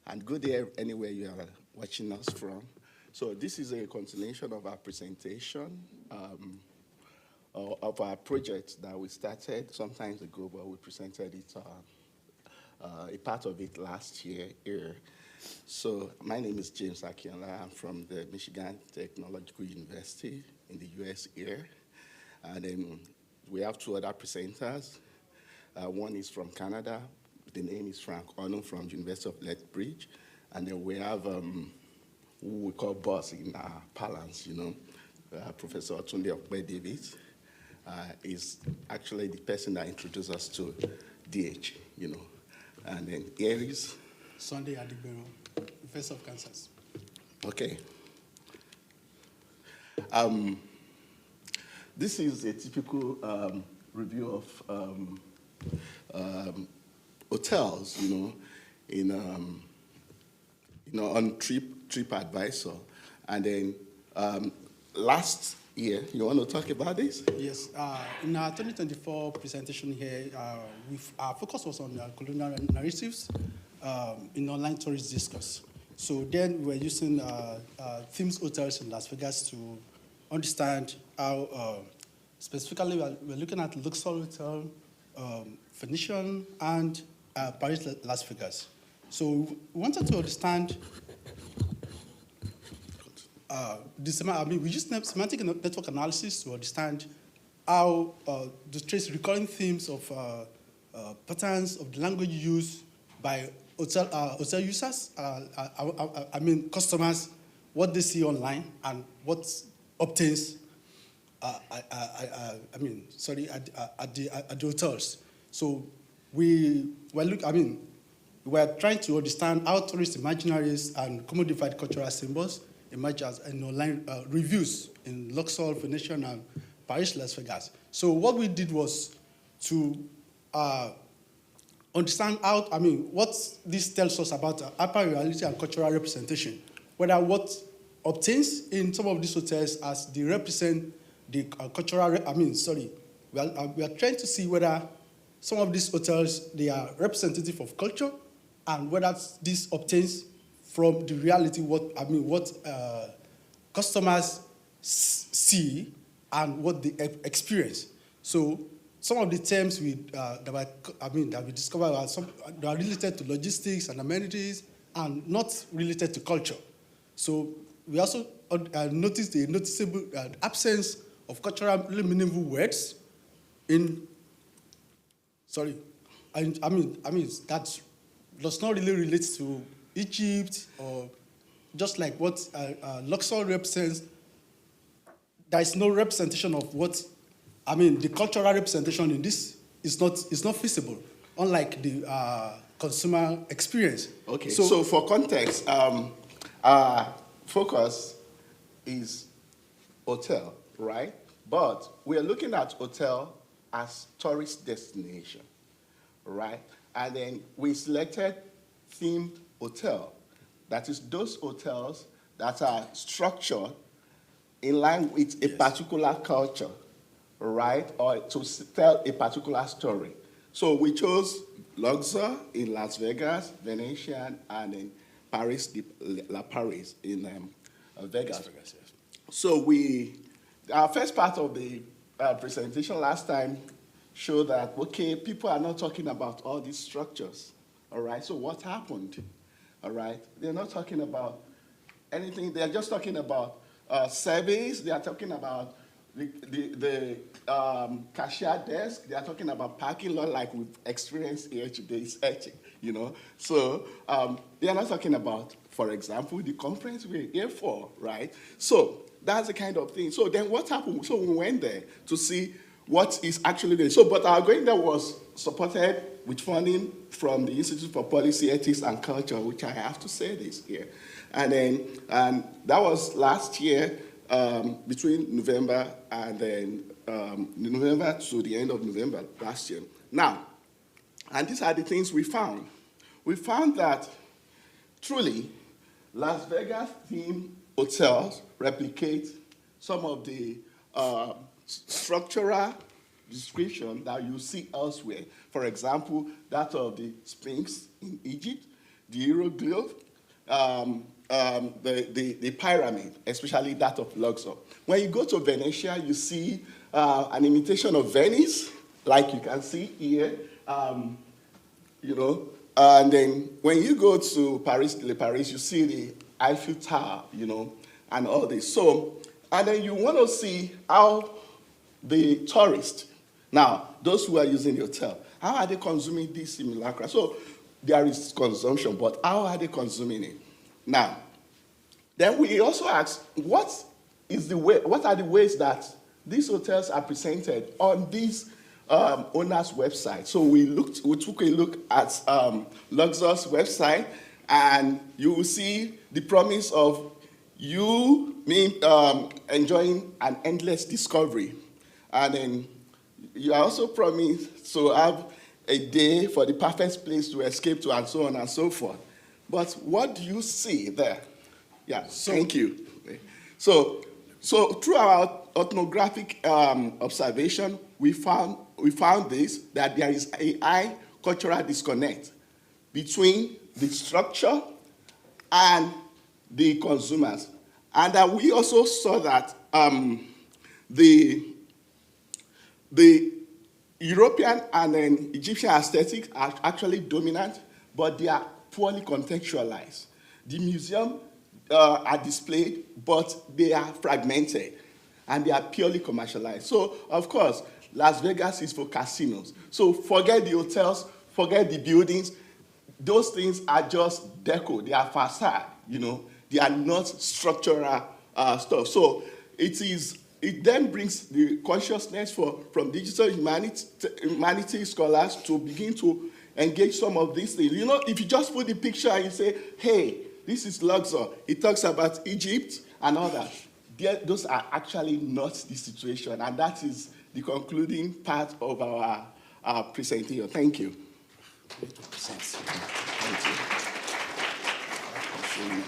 And good day anywhere you are watching us from. So this is a continuation of our presentation of our project that we started some time ago, but we presented it, a part of it last year here. So my name is James Akinola. I'm from the Michigan Technological University in the US here. And then we have two other presenters. One is from Canada. The name is Onuh from the University of Lethbridge. And then we have who we call boss in our parlance, Professor Tunde Ope-Davies is actually the person that introduced us to DH, And then here is Sunday Adegbenro, Professor of Kansas. Okay. This is a typical review of hotels, on TripAdvisor. And then last year, you want to talk about this? Yes. In our 2024 presentation here, our focus was on colonial narratives in online tourist discourse. So then we're using themes hotels in Las Vegas to understand how, specifically, we're looking at Luxor Hotel, Venetian, and Paris, Las Vegas. So we wanted to understand we used semantic network analysis to understand how the trace recurring themes of patterns of the language used by hotel users, customers, what they see online and what obtains at the hotels. So we're trying to understand how tourist imaginaries and commodified cultural symbols emerge as online reviews in Luxor, Venetian, and Paris, Las Vegas. So what we did was to understand what this tells us about hyperreality and cultural representation, whether what obtains in some of these hotels as they represent the cultural, we are trying to see whether some of these hotels, they are representative of culture and whether this obtains from the reality, what customers see and what they experience. So some of the terms that we discovered are related to logistics and amenities and not related to culture. So we also noticed a noticeable absence of culturally meaningful words that does not really relate to Egypt, or just like what Luxor represents. There is no representation of what, the cultural representation in this is not feasible, unlike the consumer experience. Okay, so for context, our focus is hotel, right? But we are looking at hotel as tourist destination, right? And then we selected themed hotel. That is those hotels that are structured in line with a particular culture, right? Or to tell a particular story. So we chose Luxor in Las Vegas, Venetian, and in Paris, La Paris in Vegas. Vegas, yes. So our first part of the presentation last time showed that, okay, people are not talking about all these structures, all right? So what happened, all right? They're not talking about anything. They're just talking about surveys. They are talking about the cashier desk. They are talking about parking lot like we've experienced here today, So they are not talking about, for example, the conference we're here for, right? So that's the kind of thing. So then what happened? So we went there to see what is actually going. So, but our going there was supported with funding from the Institute for Policy, Ethics, and Culture, which I have to say this here. And that was last year, between November and then November to the end of November last year. Now, and these are the things we found. We found that truly Las Vegas themed hotels replicate some of the structural description that you see elsewhere. For example, that of the Sphinx in Egypt, the hieroglyph, the pyramid, especially that of Luxor. When you go to Venetian, you see an imitation of Venice, like you can see here, you know. And then when you go to Paris, you see the Eiffel Tower, you know, and all this. So, and then you want to see how the tourists, now, those who are using the hotel, how are they consuming these simulacra? So there is consumption, but how are they consuming it? Now, then we also ask, what are the ways that these hotels are presented on these owners' website? So we took a look at Luxor's website, and you will see the promise of you enjoying an endless discovery. And then you are also promised to have a day for the perfect place to escape to, and so on and so forth. But what do you see there? Yeah, thank you. So through our ethnographic observation, we found this, that there is a high cultural disconnect between the structure and the consumers. And we also saw that the European and then Egyptian aesthetics are actually dominant, but they are poorly contextualized. The museum are displayed, but they are fragmented, and they are purely commercialized. So, of course, Las Vegas is for casinos. So forget the hotels, forget the buildings. Those things are just deco. They are facade, you know. They are not structural stuff. So it then brings the consciousness from digital humanity scholars to begin to engage some of these things. You know, if you just put the picture and you say, hey, this is Luxor, it talks about Egypt and all that, those are actually not the situation. And that is the concluding part of our presentation. Thank you. Thank you.